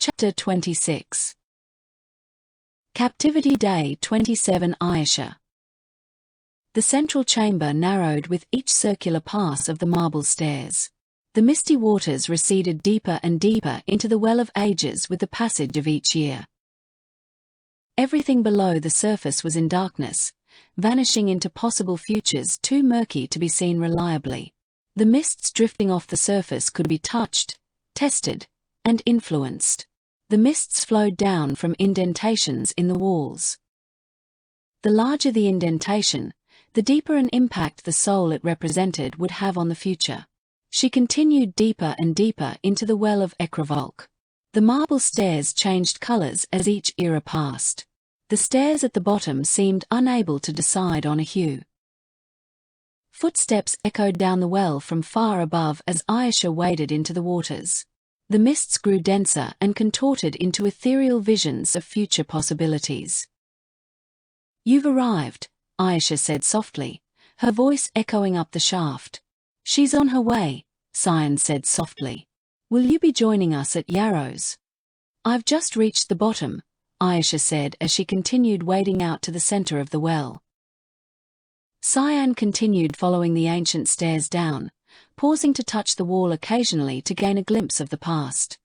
Chapter 26. Captivity Day 27. Ayesha. The central chamber narrowed with each circular pass of the marble stairs. The misty waters receded deeper and deeper into the well of ages with the passage of each year. Everything below the surface was in darkness, vanishing into possible futures too murky to be seen reliably. The mists drifting off the surface could be touched, tested, and influenced. The mists flowed down from indentations in the walls. The larger the indentation, the deeper an impact the soul it represented would have on the future. She continued deeper and deeper into the well of Ekravolk. The marble stairs changed colors as each era passed. The stairs at the bottom seemed unable to decide on a hue. Footsteps echoed down the well from far above as Ayesha waded into the waters. The mists grew denser and contorted into ethereal visions of future possibilities. "You've arrived," Ayesha said softly, her voice echoing up the shaft. "She's on her way," Cyan said softly. "Will you be joining us at Yarrow's?" "I've just reached the bottom," Ayesha said as she continued wading out to the center of the well. Cyan continued following the ancient stairs down, pausing to touch the wall occasionally to gain a glimpse of the past.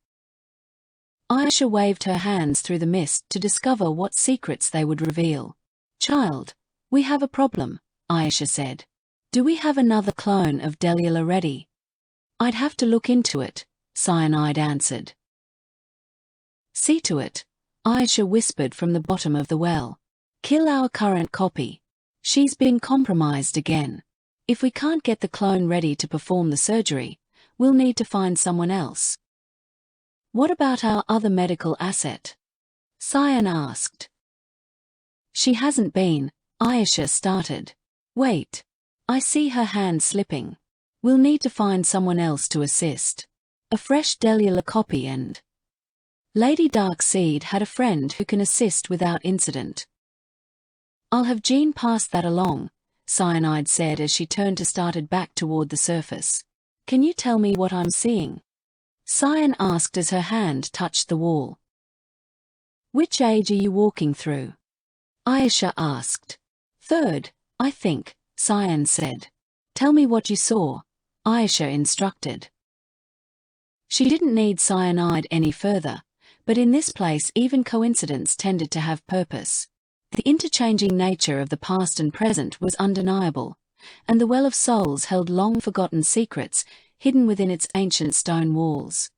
Ayesha waved her hands through the mist to discover what secrets they would reveal. "Child, we have a problem," Ayesha said. "Do we have another clone of Delilah ready?" "I'd have to look into it," Cyanide answered. "See to it," Ayesha whispered from the bottom of the well. "Kill our current copy. She's been compromised again. If we can't get the clone ready to perform the surgery, we'll need to find someone else." "What about our other medical asset?" Cyan asked. "She hasn't been," Ayesha started. "Wait. I see her hand slipping. We'll need to find someone else to assist. A fresh Delilah copy and..." Lady Darkseid had a friend who can assist without incident. "I'll have Jean pass that along," Cyanide said as she turned to started back toward the surface. "Can you tell me what I'm seeing?" Cyan asked as her hand touched the wall. "Which age are you walking through?" Ayesha asked. "Third, I think," Cyan said. "Tell me what you saw," Ayesha instructed. She didn't need Cyanide any further, but in this place even coincidence tended to have purpose. The interchanging nature of the past and present was undeniable, and the Well of Souls held long-forgotten secrets hidden within its ancient stone walls.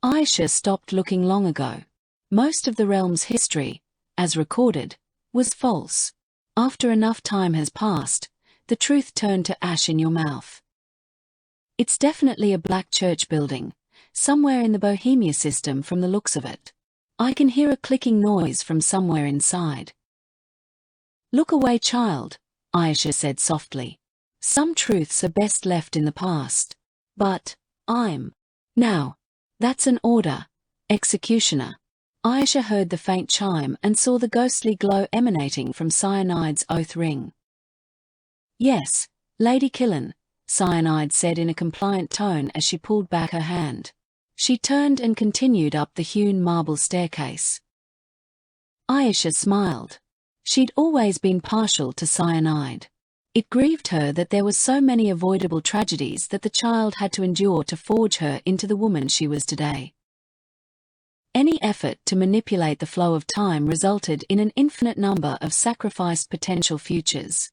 Ayesha stopped looking long ago. Most of the realm's history, as recorded, was false. After enough time has passed, the truth turned to ash in your mouth. "It's definitely a black church building, somewhere in the Bohemia system from the looks of it. I can hear a clicking noise from somewhere inside." "Look away, child," Ayesha said softly. "Some truths are best left in the past. But, Now, that's an order, executioner." Ayesha heard the faint chime and saw the ghostly glow emanating from Cyanide's oath ring. "Yes, Lady Killen," Cyanide said in a compliant tone as she pulled back her hand. She turned and continued up the hewn marble staircase. Ayesha smiled. She'd always been partial to Cyanide. It grieved her that there were so many avoidable tragedies that the child had to endure to forge her into the woman she was today. Any effort to manipulate the flow of time resulted in an infinite number of sacrificed potential futures.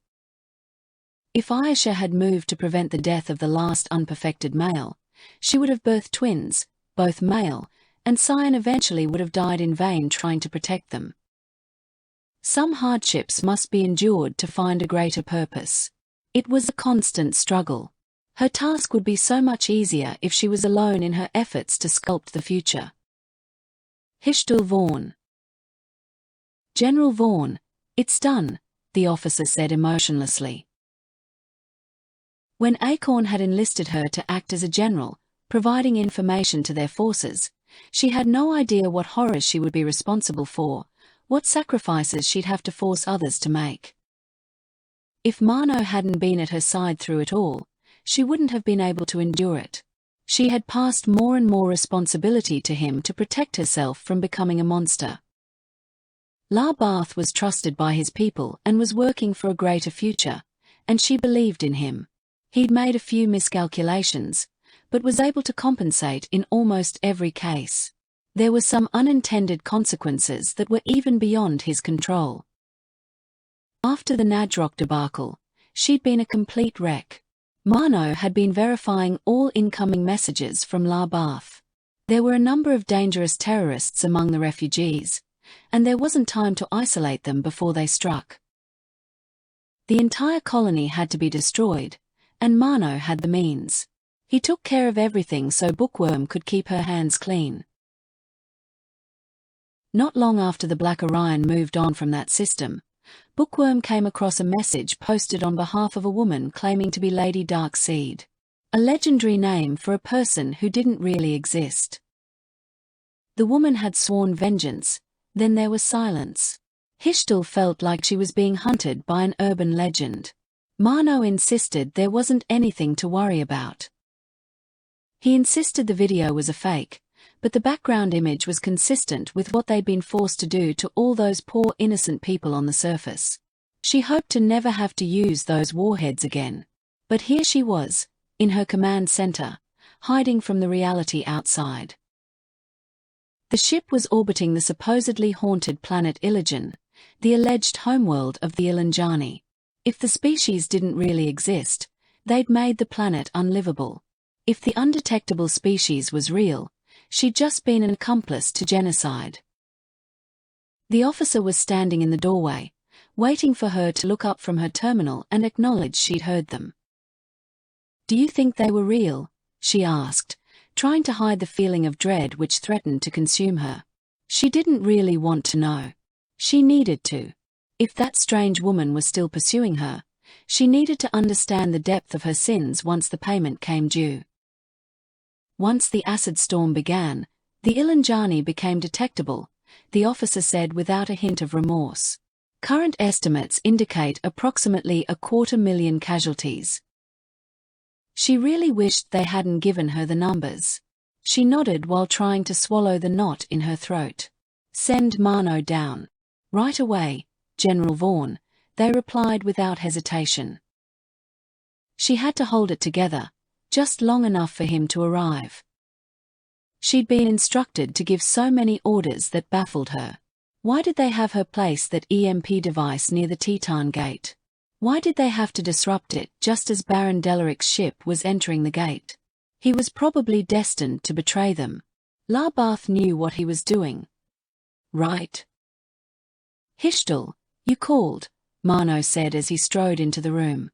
If Ayesha had moved to prevent the death of the last unperfected male, she would have birthed twins, both male, and Cyan eventually would have died in vain trying to protect them. Some hardships must be endured to find a greater purpose. It was a constant struggle. Her task would be so much easier if she was alone in her efforts to sculpt the future. Hishtul Vaughn. "General Vaughn, it's done," the officer said emotionlessly. When Acorn had enlisted her to act as a general, providing information to their forces, she had no idea what horrors she would be responsible for, what sacrifices she'd have to force others to make. If Mano hadn't been at her side through it all, she wouldn't have been able to endure it. She had passed more and more responsibility to him to protect herself from becoming a monster. Barth was trusted by his people and was working for a greater future, and she believed in him. He'd made a few miscalculations, but was able to compensate in almost every case. There were some unintended consequences that were even beyond his control. After the Nadrock debacle, she'd been a complete wreck. Mano had been verifying all incoming messages from Barth. There were a number of dangerous terrorists among the refugees, and there wasn't time to isolate them before they struck. The entire colony had to be destroyed, and Mano had the means. He took care of everything so Bookworm could keep her hands clean. Not long after the Black Orion moved on from that system, Bookworm came across a message posted on behalf of a woman claiming to be Lady Darkseid, a legendary name for a person who didn't really exist. The woman had sworn vengeance, then there was silence. Hishtal felt like she was being hunted by an urban legend. Mano insisted there wasn't anything to worry about. He insisted the video was a fake, but the background image was consistent with what they'd been forced to do to all those poor innocent people on the surface. She hoped to never have to use those warheads again. But here she was, in her command center, hiding from the reality outside. The ship was orbiting the supposedly haunted planet Iligan, the alleged homeworld of the Ilanjani. If the species didn't really exist, they'd made the planet unlivable. If the undetectable species was real, she'd just been an accomplice to genocide. The officer was standing in the doorway, waiting for her to look up from her terminal and acknowledge she'd heard them. "Do you think they were real?" she asked, trying to hide the feeling of dread which threatened to consume her. She didn't really want to know. She needed to. If that strange woman was still pursuing her, she needed to understand the depth of her sins once the payment came due. Once the acid storm began, the Ilanjani became detectable, the officer said without a hint of remorse. Current estimates indicate approximately 250,000 casualties. She really wished they hadn't given her the numbers. She nodded while trying to swallow the knot in her throat. "Send Mano down." "Right away, General Vaughn," they replied without hesitation. She had to hold it together, just long enough for him to arrive. She'd been instructed to give so many orders that baffled her. Why did they have her place that EMP device near the Teton Gate? Why did they have to disrupt it just as Baron Delaric's ship was entering the gate? He was probably destined to betray them. Barth knew what he was doing. Right. "Hishtal, you called," Mano said as he strode into the room.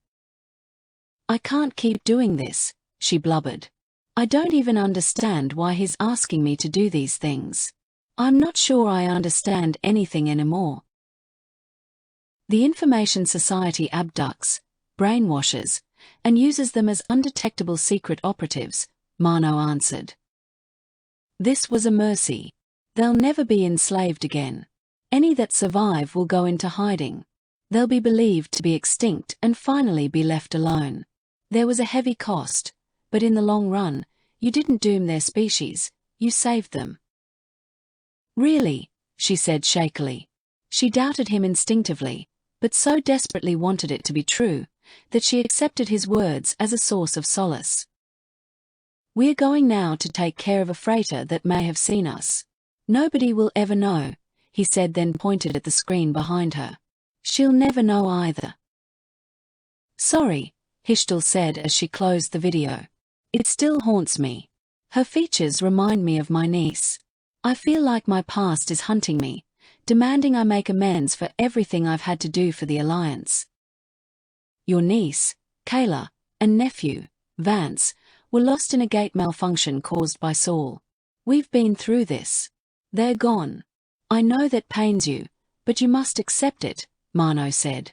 "I can't keep doing this," she blubbered. "I don't even understand why he's asking me to do these things. I'm not sure I understand anything anymore." "The Information Society abducts, brainwashes, and uses them as undetectable secret operatives," Mano answered. "This was a mercy. They'll never be enslaved again. Any that survive will go into hiding. They'll be believed to be extinct and finally be left alone. There was a heavy cost, but in the long run, you didn't doom their species, you saved them." "Really?" she said shakily. She doubted him instinctively, but so desperately wanted it to be true, that she accepted his words as a source of solace. "We're going now to take care of a freighter that may have seen us. Nobody will ever know," he said, then pointed at the screen behind her. "She'll never know either." "Sorry," Hishtal said as she closed the video. "It still haunts me. Her features remind me of my niece. I feel like my past is hunting me, demanding I make amends for everything I've had to do for the Alliance." "Your niece, Kayla, and nephew, Vance, were lost in a gate malfunction caused by Saul. We've been through this. They're gone. I know that pains you, but you must accept it," Mano said.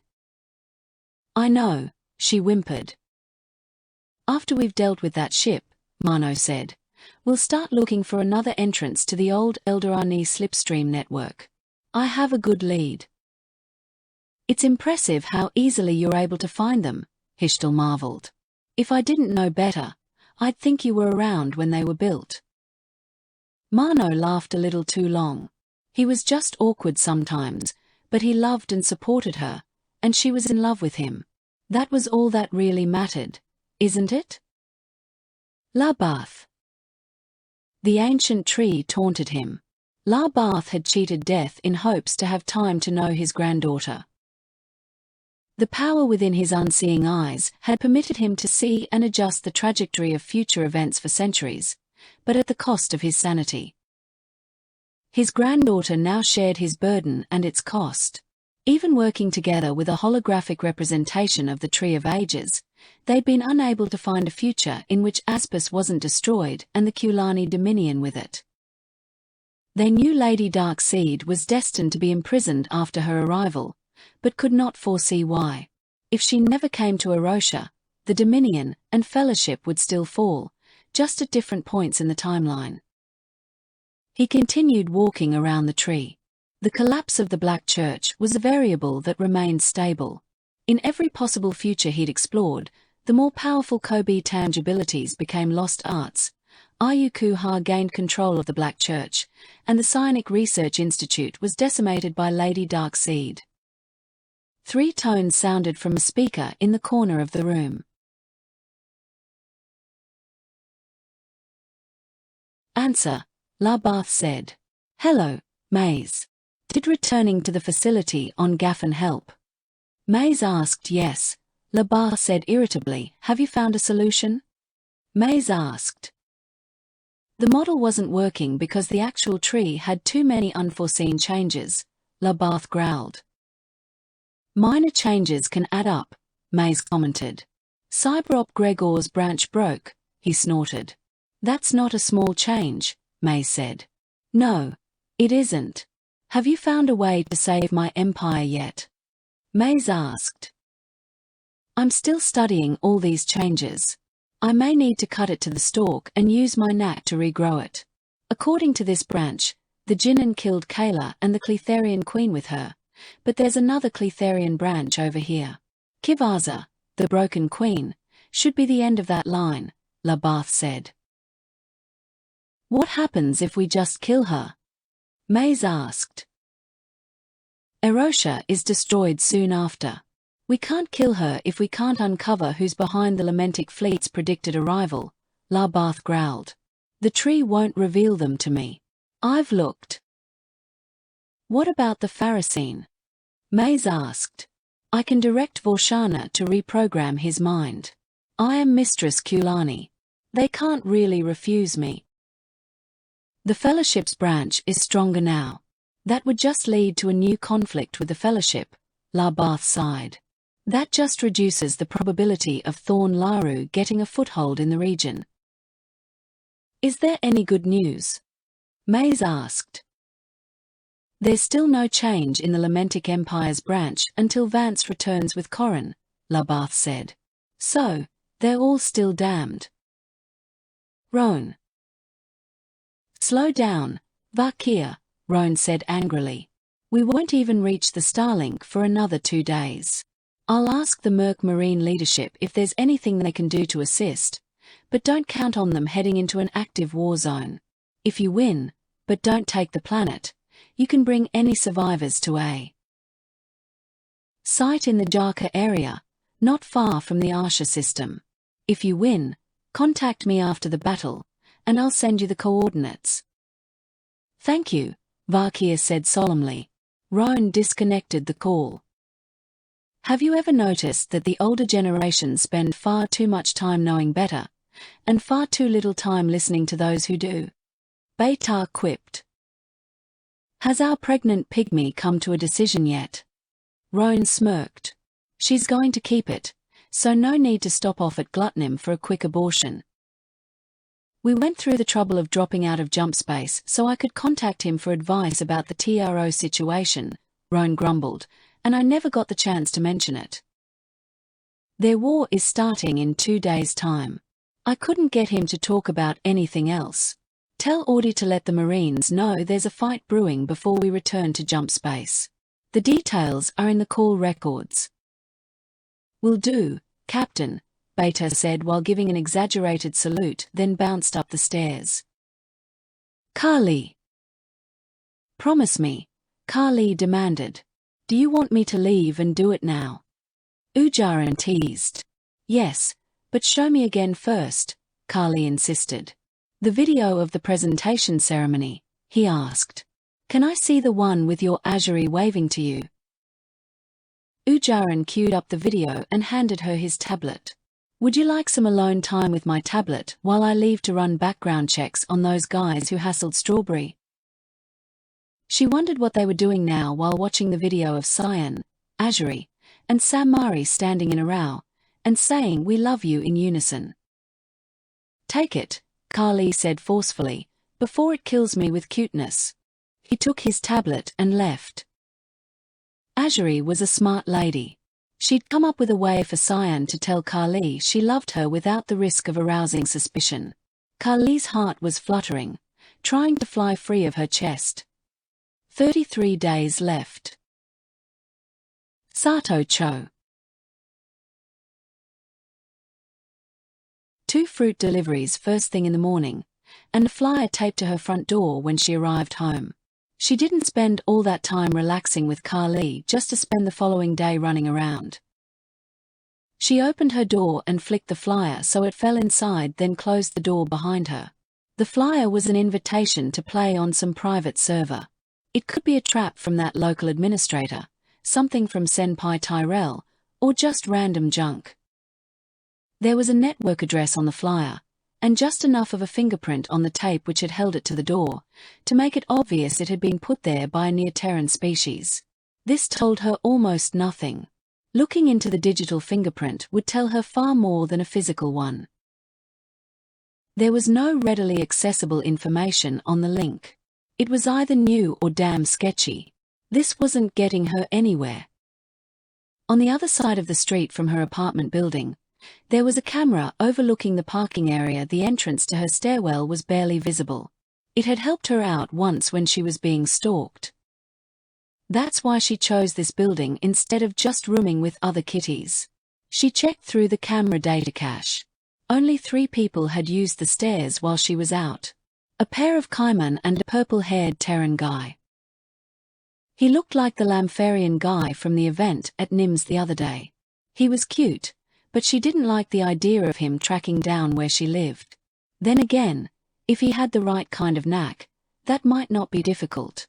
"I know," she whimpered. "After we've dealt with that ship," Mano said, "we'll start looking for another entrance to the old Eldorani slipstream network. I have a good lead." "It's impressive how easily you're able to find them," Hishtal marveled. "If I didn't know better, I'd think you were around when they were built. Mano laughed a little too long. He was just awkward sometimes, but he loved and supported her, and she was in love with him. That was all that really mattered, isn't it? La Bath. The ancient tree taunted him. La Bath had cheated death in hopes to have time to know his granddaughter. The power within his unseeing eyes had permitted him to see and adjust the trajectory of future events for centuries, but at the cost of his sanity. His granddaughter now shared his burden and its cost. Even working together with a holographic representation of the Tree of Ages, they'd been unable to find a future in which Aspis wasn't destroyed and the Kulani Dominion with it. They knew Lady Darkseid was destined to be imprisoned after her arrival, but could not foresee why. If she never came to Erosha, the Dominion and Fellowship would still fall, just at different points in the timeline. He continued walking around the tree. The collapse of the Black Church was a variable that remained stable. In every possible future he'd explored, the more powerful Kobe tangibilities became lost arts. Ayuku-ha gained control of the Black Church, and the Psionic Research Institute was decimated by Lady Darkseid. 3 tones sounded from a speaker in the corner of the room. Answer, La Bath said. Hello, Maze. Did returning to the facility on Gaffin help? Maze asked. Yes, La Bath said irritably. Have you found a solution? Maze asked. The model wasn't working because the actual tree had too many unforeseen changes, La Bath growled. Minor changes can add up, Maze commented. Cyberop Gregor's branch broke, he snorted. That's not a small change, Maze said. No, it isn't. Have you found a way to save my empire yet? Maze asked. I'm still studying all these changes. I may need to cut it to the stalk and use my knack to regrow it. According to this branch, the Jinnin killed Kayla and the Cletherian queen with her, but there's another Cletherian branch over here. Kivaza, the broken queen, should be the end of that line, La Bath said. What happens if we just kill her? Maze asked. Erosha is destroyed soon after. We can't kill her if we can't uncover who's behind the Lamentic fleet's predicted arrival, La Bath growled. The tree won't reveal them to me. I've looked. What about the Pharisine? Maze asked. I can direct Vorshana to reprogram his mind. I am Mistress Kulani. They can't really refuse me. The Fellowship's branch is stronger now. That would just lead to a new conflict with the Fellowship, La Bath sighed. That just reduces the probability of Thorn Laru getting a foothold in the region. Is there any good news? Maze asked. There's still no change in the Lamentic Empire's branch until Vance returns with Corrin, La Bath said. So, they're all still damned. Roan. Slow down, Varkia, Roan said angrily. We won't even reach the Starlink for another 2 days. I'll ask the Merc Marine leadership if there's anything they can do to assist, but don't count on them heading into an active war zone. If you win, but don't take the planet, you can bring any survivors to a site in the Jarka area, not far from the Arsha system. If you win, contact me after the battle, and I'll send you the coordinates. Thank you, Varkia said solemnly. Roan disconnected the call. Have you ever noticed that the older generations spend far too much time knowing better, and far too little time listening to those who do? Beitar quipped. Has our pregnant pygmy come to a decision yet? Roan smirked. She's going to keep it, so no need to stop off at Glutnim for a quick abortion. We went through the trouble of dropping out of jump space so I could contact him for advice about the TRO situation, Roan grumbled, and I never got the chance to mention it. Their war is starting in 2 days' time. I couldn't get him to talk about anything else. Tell Audi to let the Marines know there's a fight brewing before we return to jump space. The details are in the call records. Will do, Captain, Beta said while giving an exaggerated salute, then bounced up the stairs. Carly. Promise me, Carly demanded. Do you want me to leave and do it now? Ujaran teased. Yes, but show me again first, Carly insisted. The video of the presentation ceremony, he asked. Can I see the one with your Azuri waving to you? Ujaran queued up the video and handed her his tablet. Would you like some alone time with my tablet while I leave to run background checks on those guys who hassled Strawberry? She wondered what they were doing now while watching the video of Cyan, Azuri, and Samari standing in a row, and saying "We love you" in unison. Take it, Carly said forcefully, before it kills me with cuteness. He took his tablet and left. Azuri was a smart lady. She'd come up with a way for Cyan to tell Carly she loved her without the risk of arousing suspicion. Carly's heart was fluttering, trying to fly free of her chest. 33 days left. Sato Cho. 2 fruit deliveries first thing in the morning, and a flyer taped to her front door when she arrived home. She didn't spend all that time relaxing with Carly just to spend the following day running around. She opened her door and flicked the flyer so it fell inside, then closed the door behind her. The flyer was an invitation to play on some private server. It could be a trap from that local administrator, something from Senpai Tyrell, or just random junk. There was a network address on the flyer, and just enough of a fingerprint on the tape which had held it to the door, to make it obvious it had been put there by a near-Terran species. This told her almost nothing. Looking into the digital fingerprint would tell her far more than a physical one. There was no readily accessible information on the link. It was either new or damn sketchy. This wasn't getting her anywhere. On the other side of the street from her apartment building, there was a camera overlooking the parking area. The entrance to her stairwell was barely visible. It had helped her out once when she was being stalked. That's why she chose this building instead of just rooming with other kitties. She checked through the camera data cache. Only 3 people had used the stairs while she was out. A pair of Kaiman and a purple-haired Terran guy. He looked like the Lampharian guy from the event at NIMS the other day. He was cute, but she didn't like the idea of him tracking down where she lived. Then again, if he had the right kind of knack, that might not be difficult.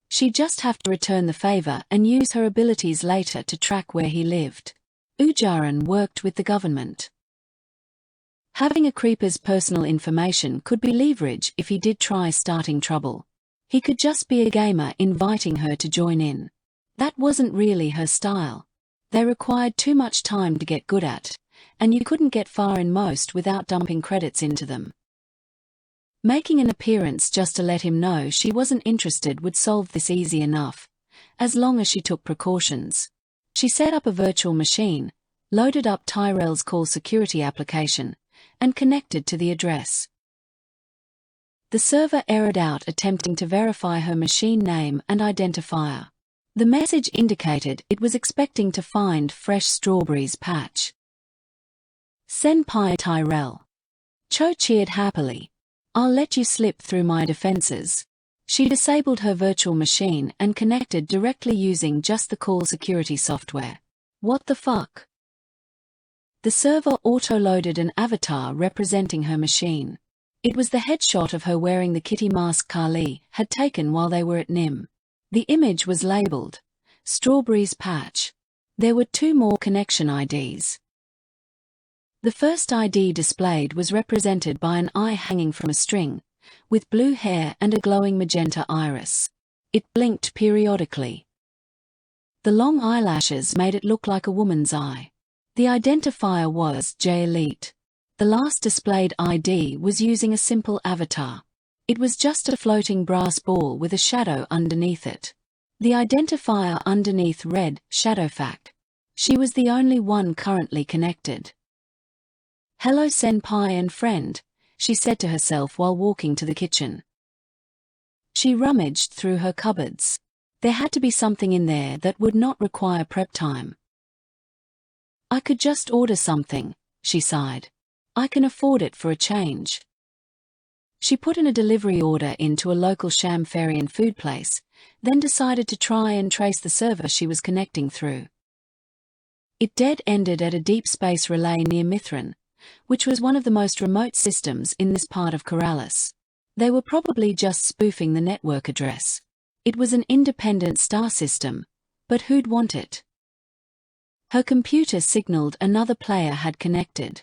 She'd just have to return the favor and use her abilities later to track where he lived. Ujaran worked with the government. Having a creeper's personal information could be leverage if he did try starting trouble. He could just be a gamer inviting her to join in. That wasn't really her style. They required too much time to get good at, and you couldn't get far in most without dumping credits into them. Making an appearance just to let him know she wasn't interested would solve this easy enough, as long as she took precautions. She set up a virtual machine, loaded up Tyrell's call security application, and connected to the address. The server errored out attempting to verify her machine name and identifier. The message indicated it was expecting to find fresh strawberries patch. Senpai Tyrell. Cho cheered happily. I'll let you slip through my defenses. She disabled her virtual machine and connected directly using just the call security software. What the fuck? The server auto-loaded an avatar representing her machine. It was the headshot of her wearing the kitty mask Carly had taken while they were at NIM. The image was labeled Strawberries Patch. There were 2 more connection IDs. The first ID displayed was represented by an eye hanging from a string, with blue hair and a glowing magenta iris. It blinked periodically. The long eyelashes made it look like a woman's eye. The identifier was J Elite. The last displayed ID was using a simple avatar. It was just a floating brass ball with a shadow underneath it. The identifier underneath read Shadowfact. She was the only one currently connected. Hello senpai and friend, she said to herself while walking to the kitchen. She rummaged through her cupboards. There had to be something in there that would not require prep time. I could just order something, she sighed. I can afford it for a change. She put in a delivery order into a local Shamfarian food place, then decided to try and trace the server she was connecting through. It dead-ended at a deep space relay near Mithrin, which was one of the most remote systems in this part of Corellis. They were probably just spoofing the network address. It was an independent star system, but who'd want it? Her computer signaled another player had connected.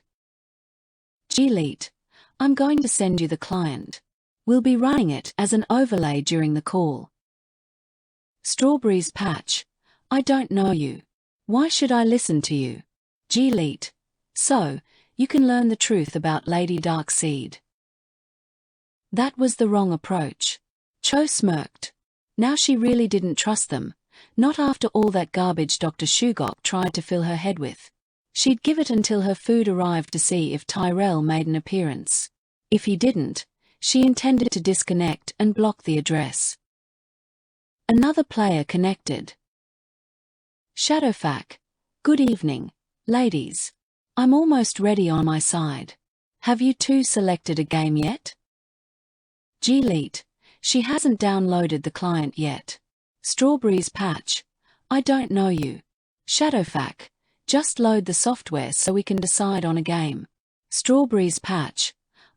G-Leet, I'm going to send you the client. We'll be running it as an overlay during the call. Strawberry's Patch, I don't know you. Why should I listen to you? G-Leet, so, you can learn the truth about Lady Darkseid. That was the wrong approach. Cho smirked. Now she really didn't trust them, not after all that garbage Dr. Shugok tried to fill her head with. She'd give it until her food arrived to see if Tyrell made an appearance. If he didn't, she intended to disconnect and block the address. Another player connected. Shadowfac, good evening, ladies. I'm almost ready on my side. Have you two selected a game yet? G-Leet, she hasn't downloaded the client yet. Strawberry's Patch, I don't know you. Shadowfac, just load the software so we can decide on a game. Strawberry's Patch,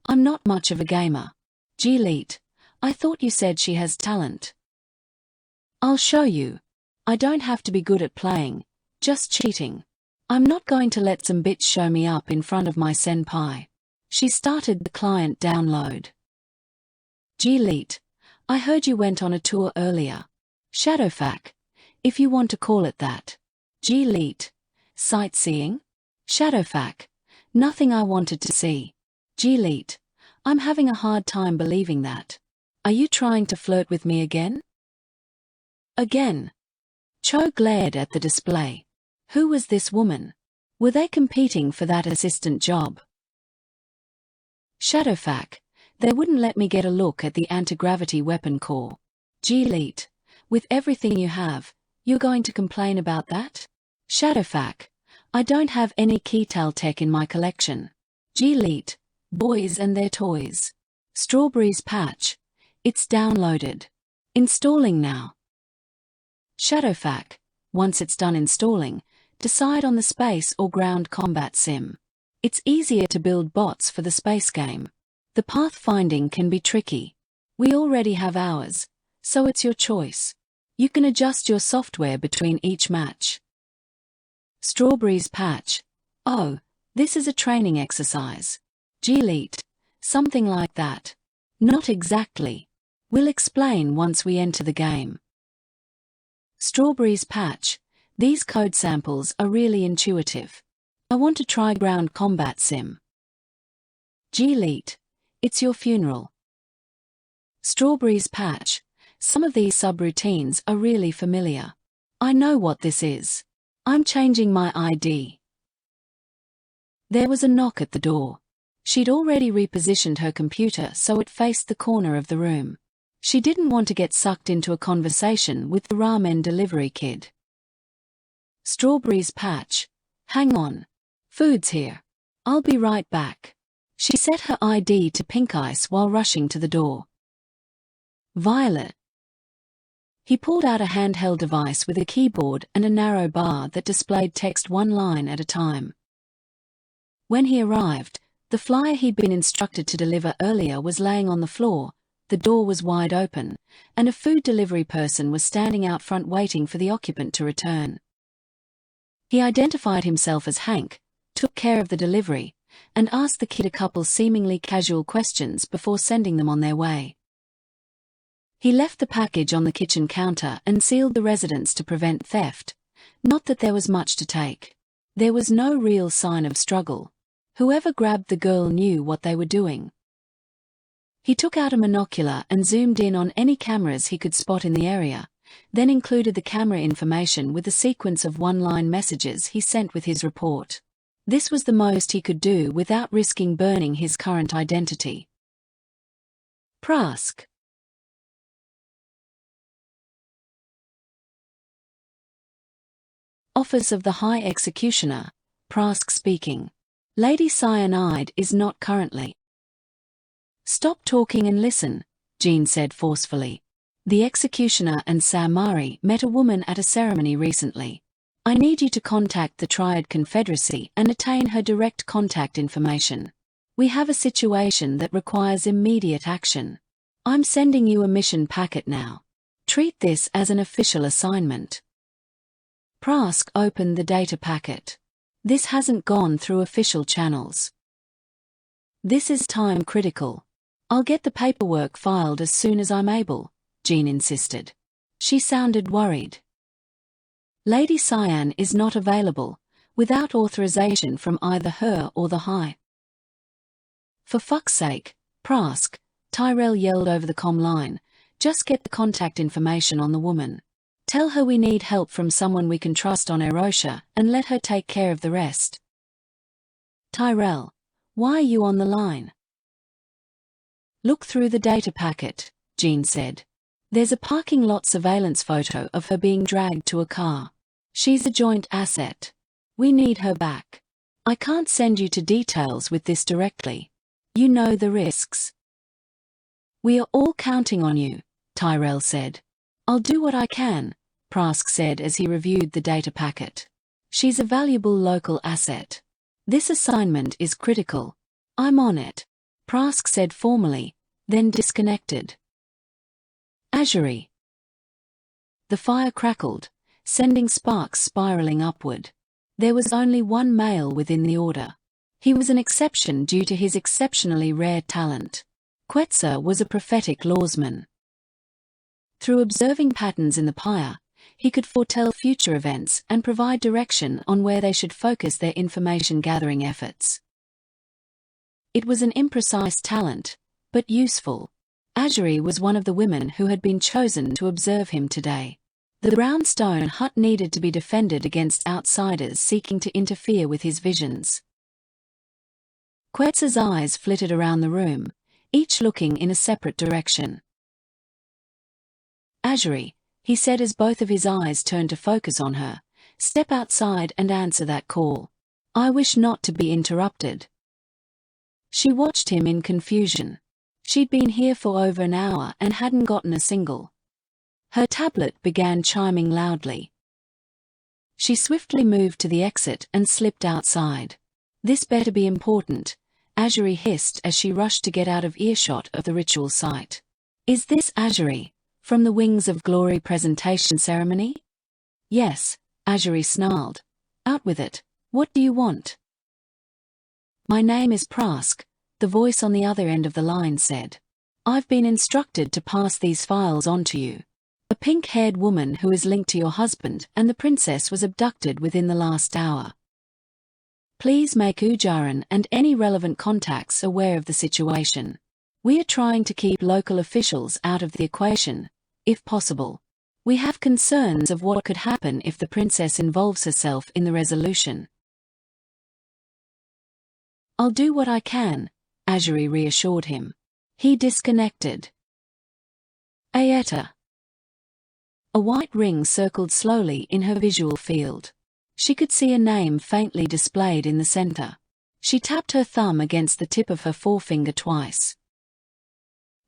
I'm not much of a gamer. G-Leet, I thought you said she has talent. I'll show you. I don't have to be good at playing, just cheating. I'm not going to let some bitch show me up in front of my senpai. She started the client download. G-Leet, I heard you went on a tour earlier. Shadowfac, if you want to call it that. G-Leet, sightseeing? Shadowfac, nothing I wanted to see. G-Leet, I'm having a hard time believing that. Are you trying to flirt with me again? Again. Cho glared at the display. Who was this woman? Were they competing for that assistant job? Shadowfac, they wouldn't let me get a look at the anti-gravity weapon core. G-Leet, with everything you have, you're going to complain about that? Shadowfac, I don't have any Keytel tech in my collection. G-Leet, boys and their toys. Strawberry's Patch, it's downloaded. Installing now. Shadowfac, once it's done installing, decide on the space or ground combat sim. It's easier to build bots for the space game. The pathfinding can be tricky. We already have ours, so it's your choice. You can adjust your software between each match. Strawberry's Patch, oh, this is a training exercise. G-Leet, something like that. Not exactly. We'll explain once we enter the game. Strawberry's Patch, these code samples are really intuitive. I want to try ground combat sim. G-Leet, it's your funeral. Strawberry's Patch, some of these subroutines are really familiar. I know what this is. I'm changing my ID. There was a knock at the door. She'd already repositioned her computer so it faced the corner of the room. She didn't want to get sucked into a conversation with the ramen delivery kid. Strawberry's Patch, hang on. Food's here. I'll be right back. She set her ID to pink ice while rushing to the door. Violet. He pulled out a handheld device with a keyboard and a narrow bar that displayed text one line at a time. When he arrived, the flyer he'd been instructed to deliver earlier was laying on the floor, the door was wide open, and a food delivery person was standing out front waiting for the occupant to return. He identified himself as Hank, took care of the delivery, and asked the kid a couple seemingly casual questions before sending them on their way. He left the package on the kitchen counter and sealed the residence to prevent theft. Not that there was much to take. There was no real sign of struggle. Whoever grabbed the girl knew what they were doing. He took out a monocular and zoomed in on any cameras he could spot in the area, then included the camera information with a sequence of one-line messages he sent with his report. This was the most he could do without risking burning his current identity. Prask. Office of the High Executioner, Prask speaking. Lady Cyanide is not currently. Stop talking and listen, Jean said forcefully. The executioner and Samari met a woman at a ceremony recently. I need you to contact the Triad Confederacy and attain her direct contact information. We have a situation that requires immediate action. I'm sending you a mission packet now. Treat this as an official assignment. Prask opened the data packet. This hasn't gone through official channels. This is time critical. I'll get the paperwork filed as soon as I'm able, Jean insisted. She sounded worried. Lady Cyan is not available, without authorization from either her or the High. For fuck's sake, Prask, Tyrell yelled over the comm line, just get the contact information on the woman. Tell her we need help from someone we can trust on Erosha and let her take care of the rest. Tyrell, why are you on the line? Look through the data packet, Jean said. There's a parking lot surveillance photo of her being dragged to a car. She's a joint asset. We need her back. I can't send you to details with this directly. You know the risks. We are all counting on you, Tyrell said. I'll do what I can, Prask said as he reviewed the data packet. She's a valuable local asset. This assignment is critical. I'm on it, Prask said formally, then disconnected. Azuri. The fire crackled, sending sparks spiraling upward. There was only one male within the order. He was an exception due to his exceptionally rare talent. Quetzal was a prophetic lawsman. Through observing patterns in the pyre, he could foretell future events and provide direction on where they should focus their information-gathering efforts. It was an imprecise talent, but useful. Azuri was one of the women who had been chosen to observe him today. The brownstone hut needed to be defended against outsiders seeking to interfere with his visions. Quetzal's eyes flitted around the room, each looking in a separate direction. Azuri, he said as both of his eyes turned to focus on her, step outside and answer that call. I wish not to be interrupted. She watched him in confusion. She'd been here for over an hour and hadn't gotten a single. Her tablet began chiming loudly. She swiftly moved to the exit and slipped outside. This better be important, Azuri hissed as she rushed to get out of earshot of the ritual site. Is this Azuri, from the Wings of Glory presentation ceremony? Yes, Azuri snarled. Out with it, what do you want? My name is Prask, the voice on the other end of the line said. I've been instructed to pass these files on to you. A pink-haired woman who is linked to your husband and the princess was abducted within the last hour. Please make Ujaran and any relevant contacts aware of the situation. We are trying to keep local officials out of the equation, if possible. We have concerns of what could happen if the princess involves herself in the resolution. I'll do what I can, Azuri reassured him. He disconnected. Ayeta. A white ring circled slowly in her visual field. She could see a name faintly displayed in the center. She tapped her thumb against the tip of her forefinger twice.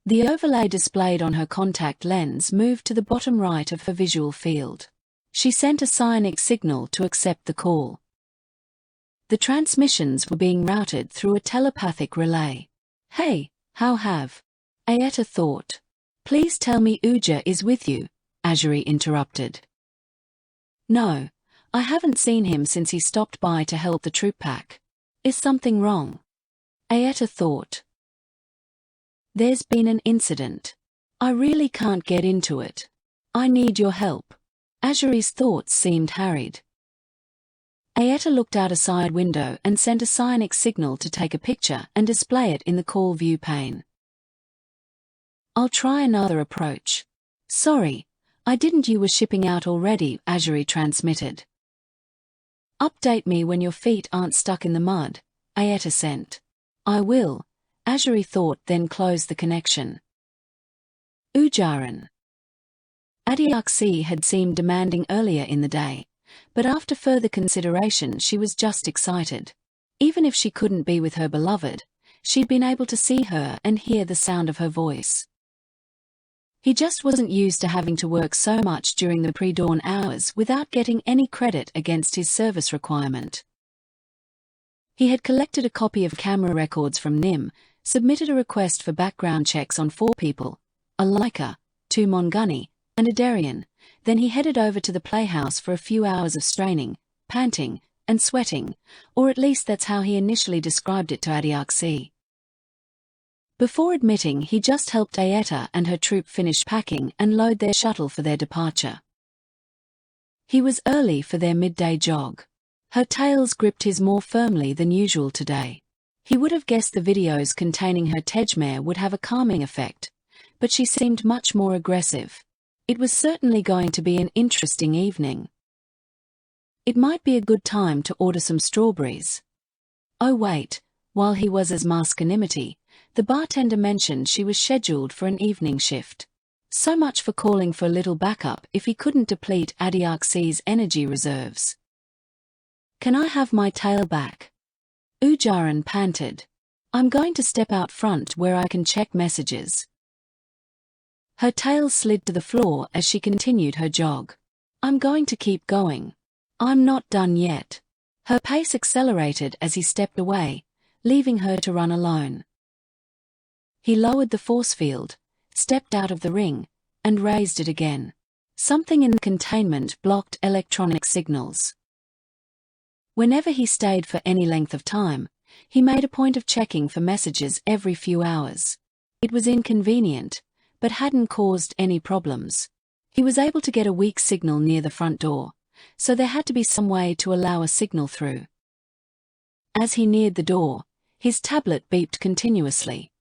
The overlay displayed on her contact lens moved to the bottom right of her visual field. She sent a psionic signal to accept the call. The transmissions were being routed through a telepathic relay. Hey, how have? Ayeta thought. Please tell me Uja is with you, Azuri interrupted. No, I haven't seen him since he stopped by to help the troop pack. Is something wrong? Ayeta thought. There's been an incident. I really can't get into it. I need your help. Azuri's thoughts seemed harried. Ayeta looked out a side window and sent a psionic signal to take a picture and display it in the call view pane. I'll try another approach. Sorry, I didn't you were shipping out already, Azuri transmitted. Update me when your feet aren't stuck in the mud, Ayeta sent. I will, Azuri thought, then closed the connection. Ujaran. Adiaksi had seemed demanding earlier in the day, but after further consideration she was just excited. Even if she couldn't be with her beloved, she'd been able to see her and hear the sound of her voice. He just wasn't used to having to work so much during the pre-dawn hours without getting any credit against his service requirement. He had collected a copy of camera records from NIM, submitted a request for background checks on 4 people, a Leica, 2 Monguni, and a Darien. Then he headed over to the playhouse for a few hours of straining, panting, and sweating, or at least that's how he initially described it to Adiaksi. Before admitting he just helped Ayeta and her troop finish packing and load their shuttle for their departure. He was early for their midday jog. Her tails gripped his more firmly than usual today. He would have guessed the videos containing her Tejmare would have a calming effect, but she seemed much more aggressive. It was certainly going to be an interesting evening. It might be a good time to order some strawberries. Oh wait, while he was as masculinity, the bartender mentioned she was scheduled for an evening shift. So much for calling for a little backup if he couldn't deplete Adiaksi's energy reserves. Can I have my tail back? Ujaran panted. I'm going to step out front where I can check messages. Her tail slid to the floor as she continued her jog. I'm going to keep going. I'm not done yet. Her pace accelerated as he stepped away, leaving her to run alone. He lowered the force field, stepped out of the ring, and raised it again. Something in the containment blocked electronic signals. Whenever he stayed for any length of time, he made a point of checking for messages every few hours. It was inconvenient, but hadn't caused any problems. He was able to get a weak signal near the front door, so there had to be some way to allow a signal through. As he neared the door, his tablet beeped continuously.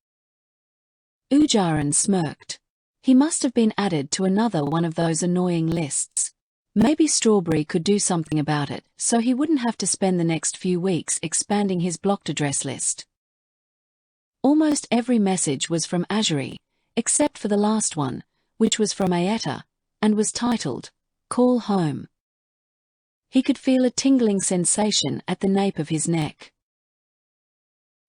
Ujaran smirked. He must have been added to another one of those annoying lists. Maybe Strawberry could do something about it, so he wouldn't have to spend the next few weeks expanding his blocked address list. Almost every message was from Azuri, except for the last one, which was from Ayeta, and was titled, Call Home. He could feel a tingling sensation at the nape of his neck.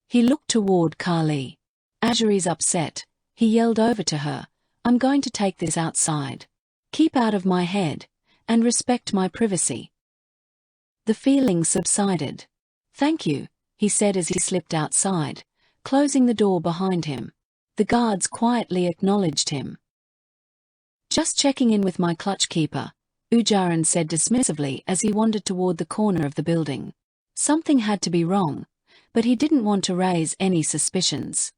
He looked toward Kali. Azuri's upset. He yelled over to her, I'm going to take this outside. Keep out of my head, and respect my privacy. The feeling subsided. Thank you, he said as he slipped outside, closing the door behind him. The guards quietly acknowledged him. Just checking in with my clutch keeper, Ujaran said dismissively as he wandered toward the corner of the building. Something had to be wrong, but he didn't want to raise any suspicions.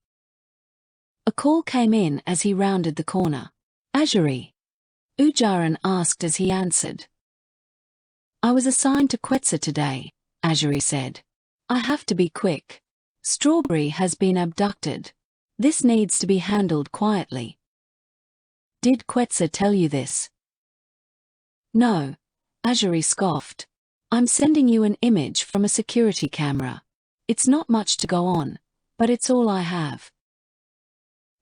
A call came in as he rounded the corner. Azuri? Ujaran asked as he answered. I was assigned to Quetzal today, Azuri said. I have to be quick. Strawberry has been abducted. This needs to be handled quietly. Did Quetzal tell you this? No, Azuri scoffed. I'm sending you an image from a security camera. It's not much to go on, but it's all I have.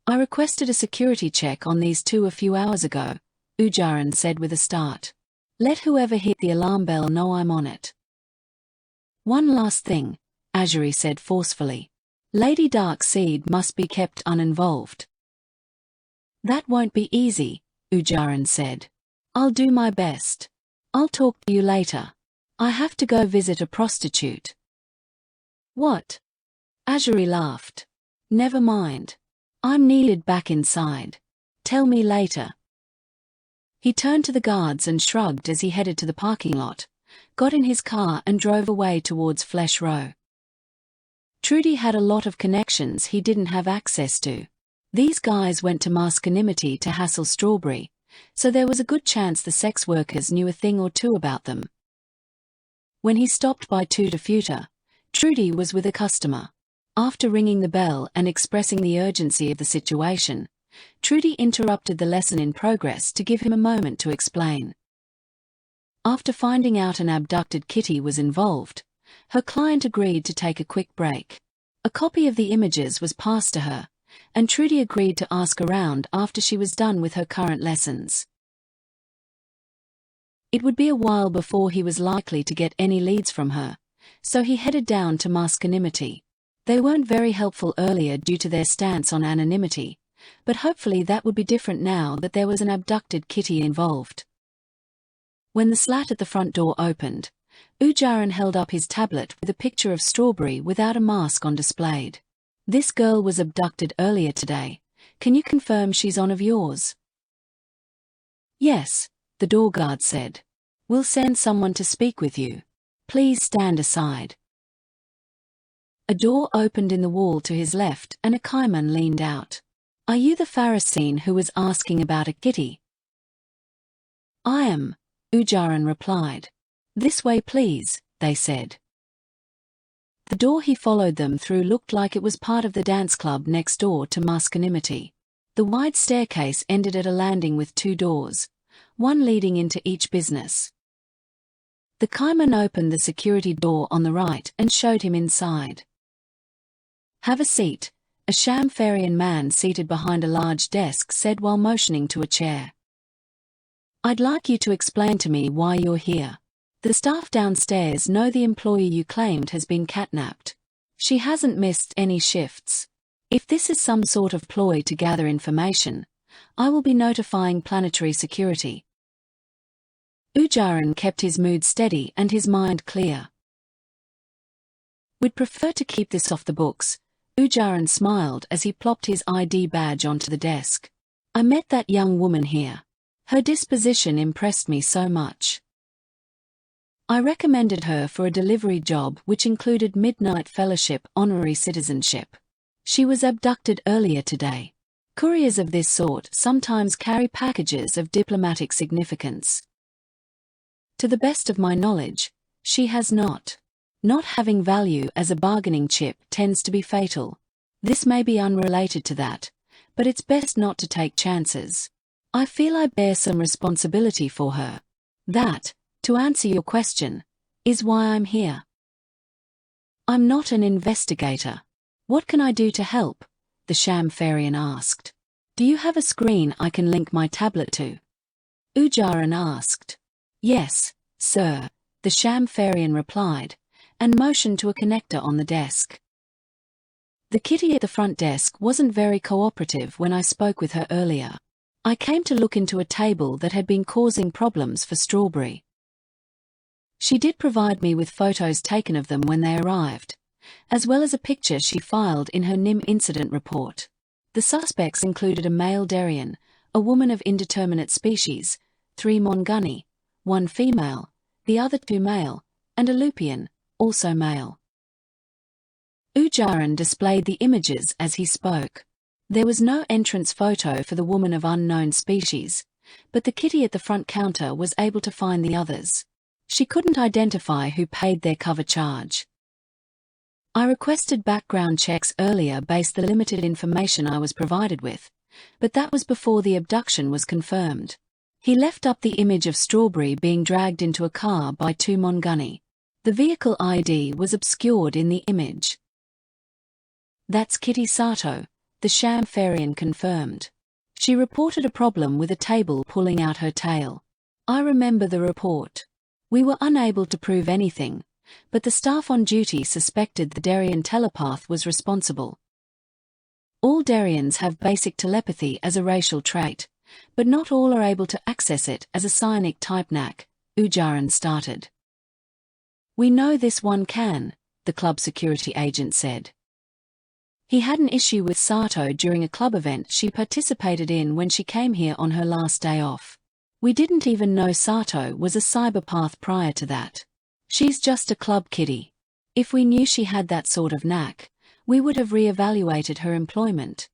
I requested a security check on these 2 a few hours ago, Ujaran said with a start. Let whoever hit the alarm bell know I'm on it. One last thing, Azuri said forcefully. Lady Darkseid must be kept uninvolved. That won't be easy, Ujaran said. I'll do my best. I'll talk to you later. I have to go visit a prostitute. What? Azuri laughed. Never mind. I'm needed back inside. Tell me later. He turned to the guards and shrugged as he headed to the parking lot, got in his car and drove away towards Flesh Row. Trudy had a lot of connections he didn't have access to. These guys went to Mascanimity to hassle Strawberry, so there was a good chance the sex workers knew a thing or two about them. When he stopped by Tutor Futa, Trudy was with a customer. After ringing the bell and expressing the urgency of the situation, Trudy interrupted the lesson in progress to give him a moment to explain. After finding out an abducted kitty was involved, her client agreed to take a quick break. A copy of the images was passed to her, and Trudy agreed to ask around after she was done with her current lessons. It would be a while before he was likely to get any leads from her, so he headed down to masculinity. They weren't very helpful earlier due to their stance on anonymity, but hopefully that would be different now that there was an abducted kitty involved. When the slat at the front door opened, Ujaran held up his tablet with a picture of Strawberry without a mask on displayed. This girl was abducted earlier today. Can you confirm she's one of yours? Yes, the door guard said. We'll send someone to speak with you. Please stand aside. A door opened in the wall to his left and a Kaiman leaned out. Are you the Pharisee who was asking about a kitty? I am, Ujaran replied. This way please, they said. The door he followed them through looked like it was part of the dance club next door to masculinity. The wide staircase ended at a landing with 2 doors, one leading into each business. The Kaiman opened the security door on the right and showed him inside. Have a seat, a Shamfarian man seated behind a large desk said while motioning to a chair. I'd like you to explain to me why you're here. The staff downstairs know the employee you claimed has been catnapped. She hasn't missed any shifts. If this is some sort of ploy to gather information, I will be notifying planetary security. Ujaran kept his mood steady and his mind clear. We'd prefer to keep this off the books, Ujaran smiled as he plopped his ID badge onto the desk. I met that young woman here. Her disposition impressed me so much. I recommended her for a delivery job which included Midnight Fellowship honorary citizenship. She was abducted earlier today. Couriers of this sort sometimes carry packages of diplomatic significance. To the best of my knowledge, she has not. Not having value as a bargaining chip tends to be fatal. This may be unrelated to that, but it's best not to take chances. I feel I bear some responsibility for her. That, to answer your question, is why I'm here. I'm not an investigator. What can I do to help? The Shamfarian asked. Do you have a screen I can link my tablet to? Ujaran asked. Yes, sir, the Shamfarian replied, and motioned to a connector on the desk. The kitty at the front desk wasn't very cooperative when I spoke with her earlier. I came to look into a table that had been causing problems for Strawberry. She did provide me with photos taken of them when they arrived, as well as a picture she filed in her NIM incident report. The suspects included a male Darien, a woman of indeterminate species, 3 Mongani, 1 female, the other 2 male, and a Lupian, also male. Ujaran displayed the images as he spoke. There was no entrance photo for the woman of unknown species, but the kitty at the front counter was able to find the others. She couldn't identify who paid their cover charge. I requested background checks earlier based on the limited information I was provided with, but that was before the abduction was confirmed. He left up the image of Strawberry being dragged into a car by 2 Mongani. The vehicle ID was obscured in the image. That's Kitty Sato, the Shamfarian confirmed. She reported a problem with a table pulling out her tail. I remember the report. We were unable to prove anything, but the staff on duty suspected the Darien telepath was responsible. All Darians have basic telepathy as a racial trait, but not all are able to access it as a psionic type knack, Ujaran started. We know this one can, the club security agent said. He had an issue with Sato during a club event she participated in when she came here on her last day off. We didn't even know Sato was a cyberpath prior to that. She's just a club kiddie. If we knew she had that sort of knack, we would have re-evaluated her employment.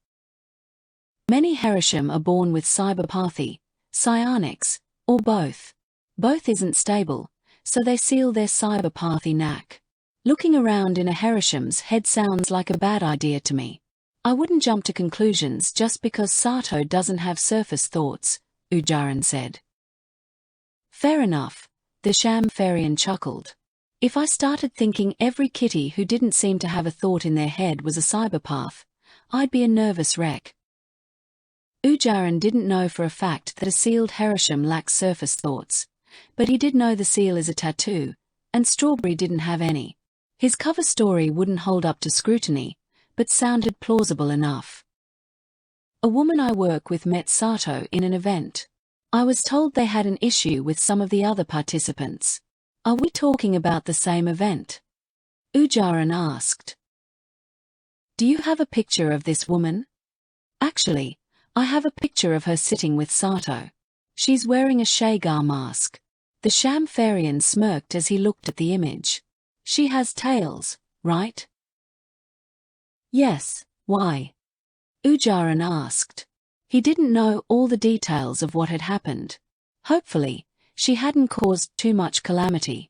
Many Herisham are born with cyberpathy, psionics, or both. Both isn't stable, so they seal their cyberpathy knack. Looking around in a Herisham's head sounds like a bad idea to me. I wouldn't jump to conclusions just because Sato doesn't have surface thoughts, Ujaran said. Fair enough, the Shamfarian chuckled. If I started thinking every kitty who didn't seem to have a thought in their head was a cyberpath, I'd be a nervous wreck. Ujaran didn't know for a fact that a sealed Herisham lacks surface thoughts, but he did know the seal is a tattoo, and Strawberry didn't have any. His cover story wouldn't hold up to scrutiny, but sounded plausible enough. A woman I work with met Sato in an event. I was told they had an issue with some of the other participants. Are we talking about the same event? Ujaran asked. Do you have a picture of this woman? Actually, I have a picture of her sitting with Sato. She's wearing a Shagar mask. The Shamfarian smirked as he looked at the image. She has tails, right? Yes, why? Ujaran asked. He didn't know all the details of what had happened. Hopefully, she hadn't caused too much calamity.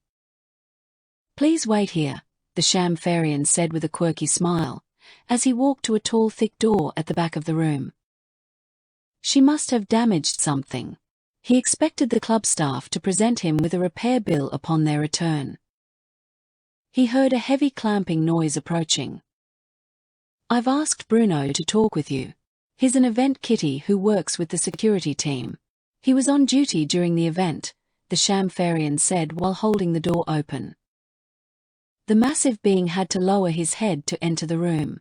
Please wait here, the Shamfarian said with a quirky smile, as he walked to a tall thick door at the back of the room. She must have damaged something. He expected the club staff to present him with a repair bill upon their return. He heard a heavy clamping noise approaching. I've asked Bruno to talk with you. He's an event kitty who works with the security team. He was on duty during the event, the Shamfarian said while holding the door open. The massive being had to lower his head to enter the room.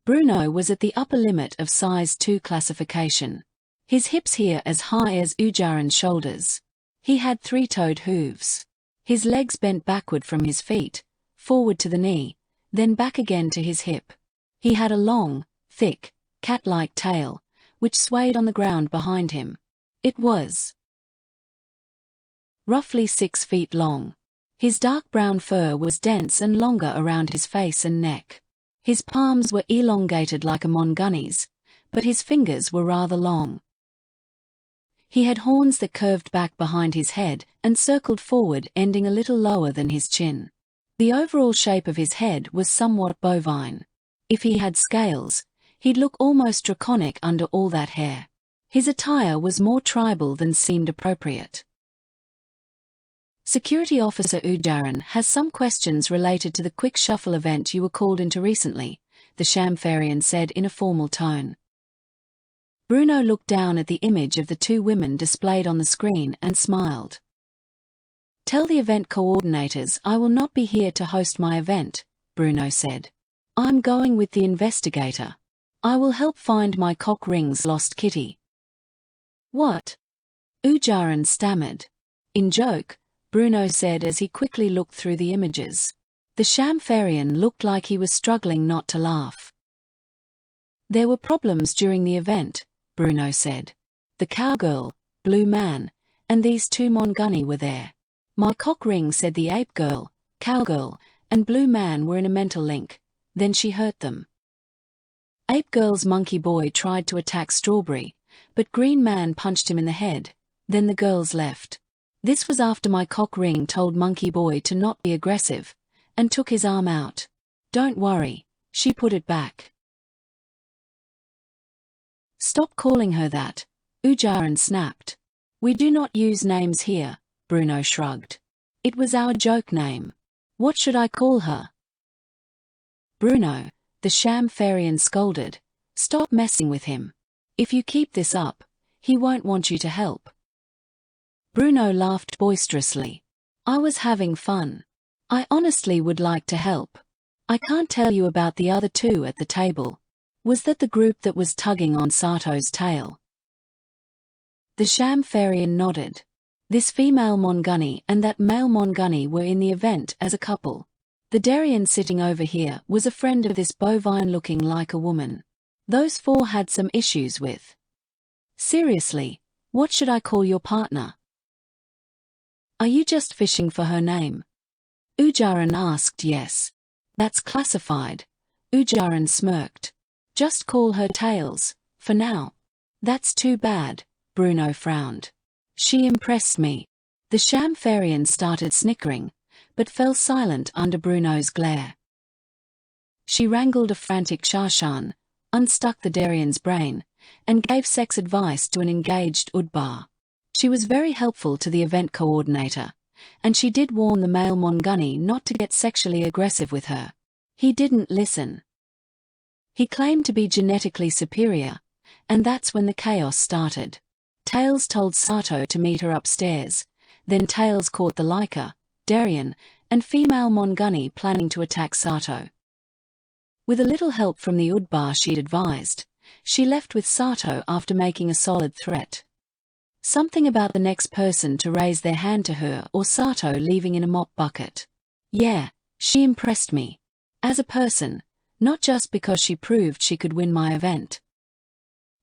Bruno was at the upper limit of size 2 classification. His hips here as high as Ujaran's shoulders. He had 3-toed hooves. His legs bent backward from his feet, forward to the knee, then back again to his hip. He had a long, thick, cat-like tail, which swayed on the ground behind him. It was roughly 6 feet long. His dark brown fur was dense and longer around his face and neck. His palms were elongated like a mongunny's, but his fingers were rather long. He had horns that curved back behind his head and circled forward, ending a little lower than his chin. The overall shape of his head was somewhat bovine. If he had scales, he'd look almost draconic under all that hair. His attire was more tribal than seemed appropriate. Security Officer Ujaran has some questions related to the quick shuffle event you were called into recently, the Shamfarian said in a formal tone. Bruno looked down at the image of the 2 women displayed on the screen and smiled. Tell the event coordinators I will not be here to host my event, Bruno said. I'm going with the investigator. I will help find my cock ring's lost kitty. What? Ujaran stammered. In joke, Bruno said as he quickly looked through the images. The Shamfarian looked like he was struggling not to laugh. There were problems during the event, Bruno said. The cowgirl, Blue Man, and these 2 Mongunny were there. My cock ring said the ape girl, cowgirl, and Blue Man were in a mental link, then she hurt them. Ape girl's monkey boy tried to attack Strawberry, but Green Man punched him in the head, then the girls left. This was after my cock ring told monkey boy to not be aggressive, and took his arm out. Don't worry, she put it back. Stop calling her that, Ujaran snapped. We do not use names here, Bruno shrugged. It was our joke name. What should I call her? Bruno, the Shamfarian scolded. Stop messing with him. If you keep this up, he won't want you to help. Bruno laughed boisterously. I was having fun. I honestly would like to help. I can't tell you about the other 2 at the table. Was that the group that was tugging on Sato's tail? The Shamfarian nodded. This female Mongunny and that male Mongunny were in the event as a couple. The Darien sitting over here was a friend of this bovine looking like a woman. Those 4 had some issues with. Seriously, what should I call your partner? Are you just fishing for her name? Ujaran asked. Yes. That's classified. Ujaran smirked. Just call her Tails, for now. That's too bad, Bruno frowned. She impressed me. The Shamfarian started snickering, but fell silent under Bruno's glare. She wrangled a frantic Shashan, unstuck the Darian's brain, and gave sex advice to an engaged Udbar. She was very helpful to the event coordinator, and she did warn the male Mongunny not to get sexually aggressive with her. He didn't listen. He claimed to be genetically superior, and that's when the chaos started. Tails told Sato to meet her upstairs. Then Tails caught the Leica, Darien, and female Mongani planning to attack Sato. With a little help from the Udbar she'd advised, she left with Sato after making a solid threat. Something about the next person to raise their hand to her or Sato leaving in a mop bucket. Yeah, she impressed me. As a person, not just because she proved she could win my event.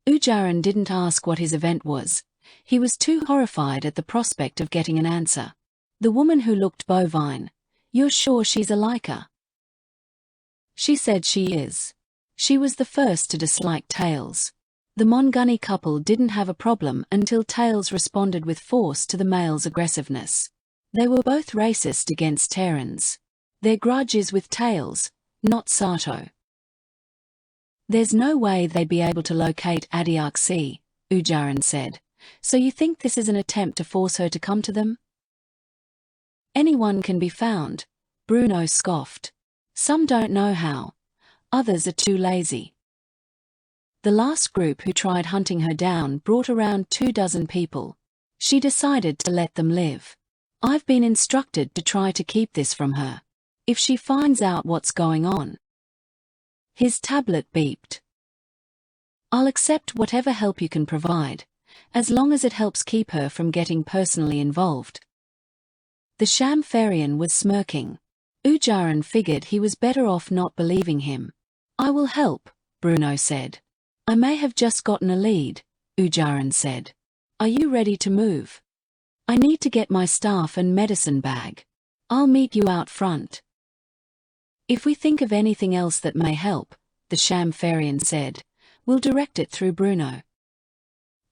Ujaran didn't ask what his event was. He was too horrified at the prospect of getting an answer. The woman who looked bovine. You're sure she's a Leica? She said she is. She was the first to dislike Tails. The Mongani couple didn't have a problem until Tails responded with force to the male's aggressiveness. They were both racist against Terrans. Their grudge is with Tails, not Sato. There's no way they'd be able to locate Adiark, Ujaran said. So you think this is an attempt to force her to come to them? Anyone can be found, Bruno scoffed. Some don't know how. Others are too lazy. The last group who tried hunting her down brought around 24 people. She decided to let them live. I've been instructed to try to keep this from her. If she finds out what's going on. His tablet beeped. I'll accept whatever help you can provide, as long as it helps keep her from getting personally involved. The Shamfarian was smirking. Ujaran figured he was better off not believing him. I will help, Bruno said. I may have just gotten a lead, Ujaran said. Are you ready to move? I need to get my staff and medicine bag. I'll meet you out front. If we think of anything else that may help, the Shamfarian said, we'll direct it through Bruno.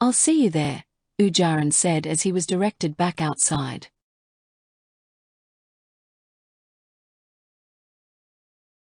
I'll see you there, Ujaran said as he was directed back outside.